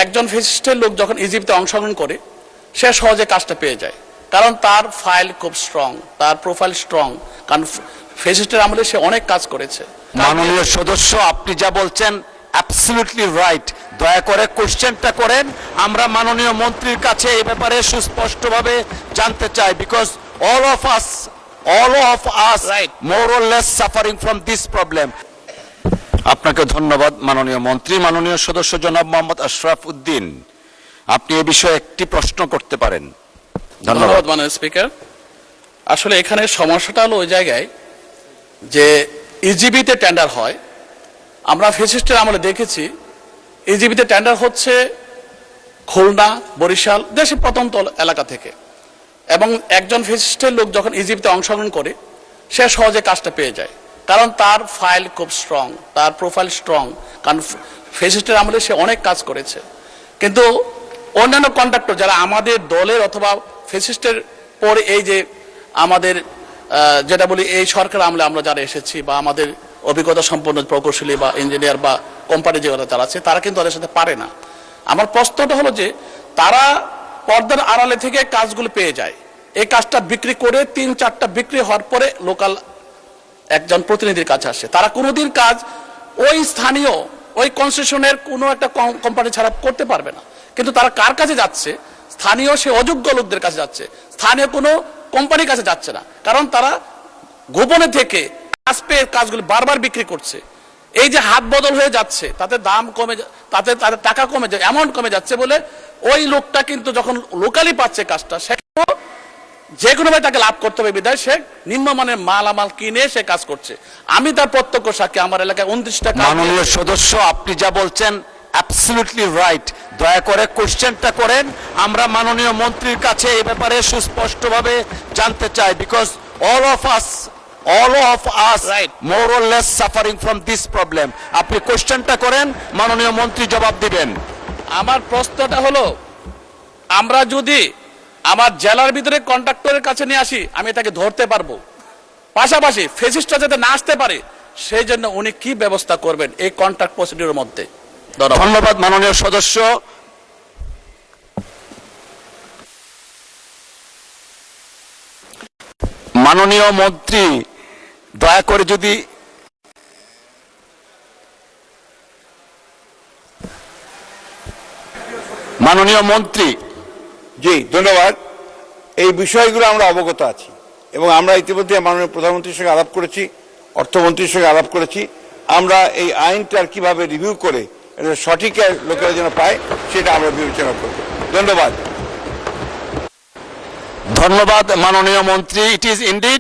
একজন ফ্যাসিস্টের লোক যখন ইজিপ্টে অংশগ্রহণ করে সে সহজে কাজটা পেয়ে যায়, কারণ তার ফাইল খুব স্ট্রং, তার প্রোফাইল স্ট্রং, কারণ ফ্যাসিস্টের আমলে সে অনেক কাজ করেছে। মাননীয় সদস্য, আপনি যা বলছেন অ্যাবসলিউটলি রাইট। দয়া করে কোশ্চেনটা করেন, আমরা মাননীয় মন্ত্রীর কাছে এই ব্যাপারে সুস্পষ্টভাবে জানতে চাই, because all of us Right. more or less suffering from this problem. আপনাকে ধন্যবাদ মাননীয় মন্ত্রী। মাননীয় সদস্য জনাব মোহাম্মদ আশরাফ উদ্দিন, আপনি এই বিষয়ে একটি প্রশ্ন করতে পারেন। ধন্যবাদ মাননীয় স্পিকার। আসলে এখানে সমস্যাটা হলো ওই জায়গায় যে ইজিবিতে টেন্ডার হয়, আমরা ফ্যাসিস্টের আমলে দেখেছি ইজিবিতে টেন্ডার হচ্ছে খুলনা, বরিশাল, দেশের প্রত্যন্ত এলাকা থেকে, এবং একজন ফ্যাসিস্টের লোক যখন ইজিপ্টে অংশগ্রহণ করে সে সহজে কাজটা পেয়ে যায়, কারণ তার ফাইল খুব স্ট্রং, তার প্রোফাইল স্ট্রং, কারণ ফ্যাসিস্টের আমলে সে অনেক কাজ করেছে। কিন্তু অন্যান্য কন্ট্রাক্টর যারা আমাদের দলের অথবা ফ্যাসিস্টের পরে এই যে আমাদের যেটা বলি এই সরকার আমলে আমরা যারা এসেছি বা আমাদের অভিজ্ঞতা সম্পন্ন প্রকৌশলী বা ইঞ্জিনিয়ার বা কোম্পানি যেগুলো চালাচ্ছে, তারা কিন্তু তাদের সাথে পারে না। আমার প্রশ্নটা হলো যে তারা পর্দার আড়ালে থেকে কাজগুলো পেয়ে যায়, এই কাজটা বিক্রি করে 3-4টা বিক্রি হওয়ার পরে লোকাল একজন প্রতিনিধির কাছে আসে, তারা কোনোদিন কাজ ওই স্থানীয় ওই কনসেশনের কোনো একটা কোম্পানি ছাড়া করতে পারবে না। কিন্তু তারা কার কাছে যাচ্ছে? স্থানীয় সে অযোগ্য লোকদের কাছে যাচ্ছে, স্থানীয় কোনো কোম্পানির কাছে যাচ্ছে না, কারণ তারা গোপনে থেকে কাজ পেয়ে কাজগুলো বারবার বিক্রি করছে। এই যে হাত বদল হয়ে যাচ্ছে, তাতে দাম কমে, তাতে তাদের টাকা কমে যায়, অ্যামাউন্ট কমে যাচ্ছে বলে ওই লোকটা কিন্তু যখন লোকালি পাচ্ছে কাজটা, সে যে কোনোভাবে তাকে লাভ করতে হবে বিধায় সে নিম্নমানের মালামাল কিনে সে কাজ করছে। আমি তার প্রত্যক্ষ সাক্ষী, আমার এলাকায় 29টা। মাননীয় সদস্য, আপনি যা বলছেন অ্যাবসলিউটলি রাইট। দয়া করে কোশ্চেনটা করেন, আমরা মাননীয় মন্ত্রীর কাছে এই ব্যাপারে সুস্পষ্টভাবে জানতে চাই, because all of us Right. more or less suffering from this problem. আপনি কোশ্চেনটা করেন, মাননীয় মন্ত্রী জবাব দিবেন। আমার প্রশ্নটা হলো, আমরা যদি আমার জেলার ভিতরে কন্ট্রাক্টরের কাছে নিয়ে আসি, আমি তাকে ধরতে পারবো, পাশাপাশি ফ্যাসিস্টটা যাতে না আসতে পারে সেই জন্য উনি কি ব্যবস্থা করবেন এই কন্ট্রাক্ট প্রসিডিউরের মধ্যে? ধন্যবাদ মাননীয় সদস্য। মাননীয় মন্ত্রী, দয়া করে যদি মাননীয় মন্ত্রী। জি ধন্যবাদ। এই বিষয়গুলো আমরা অবগত আছি এবং আমরা ইতিমধ্যে মাননীয় প্রধানমন্ত্রীর সঙ্গে আলাপ করেছি, অর্থমন্ত্রীর সঙ্গে আলাপ করেছি। আমরা এই আইনটার কিভাবে রিভিউ করে সঠিক লোকেরা যেন পায় সেটা আমরা বিবেচনা করব। ধন্যবাদ। ধন্যবাদ মাননীয় মন্ত্রী। It is indeed